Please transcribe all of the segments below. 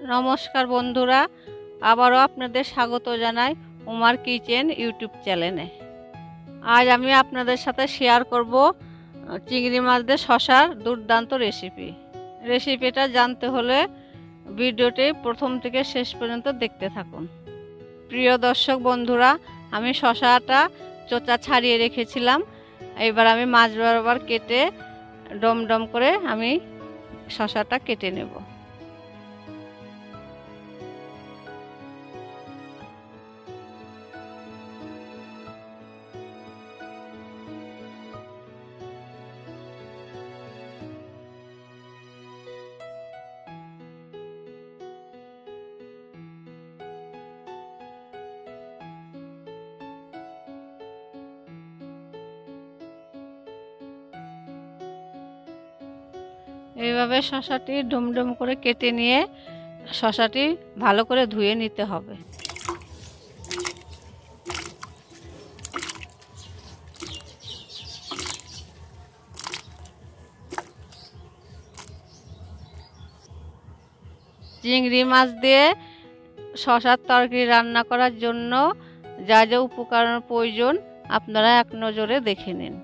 নমস্কার বন্ধুরা, আবারও আপনাদের স্বাগত জানাই উমার কিচেন ইউটিউব চ্যানেলে। আজ আমি আপনাদের সাথে শেয়ার করব চিংড়ি মাছ দিয়ে শসার দুর্দান্ত রেসিপিটা জানতে হলে ভিডিওটি প্রথম থেকে শেষ পর্যন্ত দেখতে থাকুন। প্রিয় দর্শক বন্ধুরা, আমি শসাটা চোচা ছাড়িয়ে রেখেছিলাম। এবার আমি মাছ বরাবর কেটে ডম করে আমি শসাটা কেটে নেব। এইভাবে শসাটি ডুম করে কেটে নিয়ে শসাটি ভালো করে ধুয়ে নিতে হবে। চিংড়ি মাছ দিয়ে শসার তরকারি রান্না করার জন্য যা যা উপকরণ প্রয়োজন আপনারা এক নজরে দেখে নিন।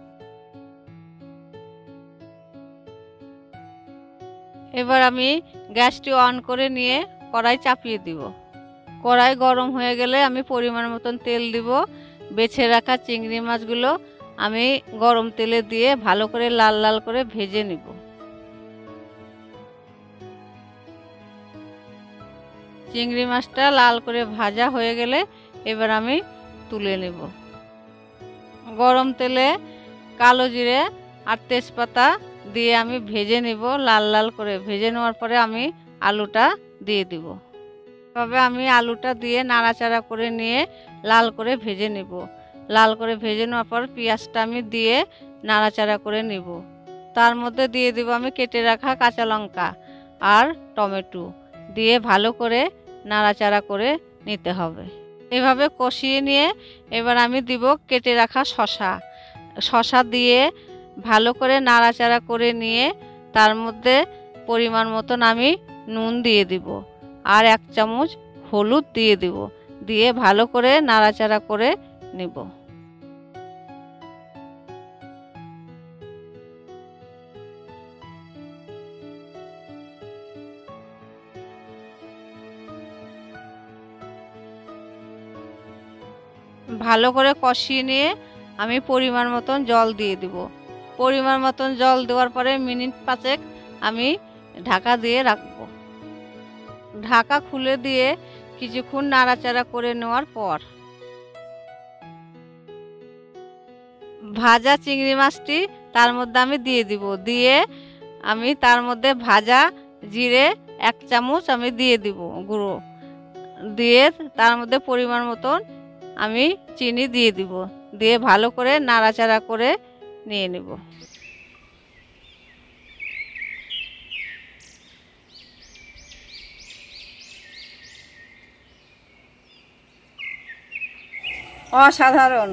এবার আমি গ্যাসটি অন করে নিয়ে কড়াই চাপিয়ে দিব। কড়াই গরম হয়ে গেলে আমি পরিমাণ মতন তেল দিব। বেছে রাখা চিংড়ি মাছগুলো আমি গরম তেলে দিয়ে ভালো করে লাল লাল করে ভেজে নিব। চিংড়ি মাছটা লাল করে ভাজা হয়ে গেলে এবার আমি তুলে নেব। গরম তেলে কালো জিরে আর তেজপাতা দিয়ে আমি ভেজে নিব। লাল লাল করে ভেজে নেওয়ার পরে আমি আলুটা দিয়ে দিব। তবে আমি আলুটা দিয়ে নাড়াচাড়া করে নিয়ে লাল করে ভেজে নেব। লাল করে ভেজে নেওয়ার পর পেঁয়াজটা আমি দিয়ে নাড়াচাড়া করে নেব। তার মধ্যে দিয়ে দিব আমি কেটে রাখা কাঁচা লঙ্কা আর টমেটো দিয়ে ভালো করে নাড়াচাড়া করে নিতে হবে। এভাবে কষিয়ে নিয়ে এবার আমি দিব কেটে রাখা শসা দিয়ে ভালো করে নাড়াচাড়া করে নিয়ে তার মধ্যে পরিমাণ মতন আমি নুন দিয়ে দিব আর 1 চামচ হলুদ দিয়ে দিব। দিয়ে ভালো করে নাড়াচাড়া করে নিব। ভালো করে কষিয়ে নিয়ে আমি পরিমাণ মতন জল দিয়ে দিব। পরিমাণ মতন জল দেওয়ার পরে মিনিট 5 আমি ঢাকা দিয়ে রাখব। ঢাকা খুলে দিয়ে কিছুক্ষণ নাড়াচাড়া করে নেওয়ার পর ভাজা চিংড়ি মাছটি তার মধ্যে আমি দিয়ে দিব। দিয়ে আমি তার মধ্যে ভাজা জিরে 1 চামচ আমি দিয়ে দিব গুঁড়ো। দিয়ে তার মধ্যে পরিমাণ মতন আমি চিনি দিয়ে দিব। দিয়ে ভালো করে নাড়াচাড়া করে নিয়ে নেব। অসাধারণ।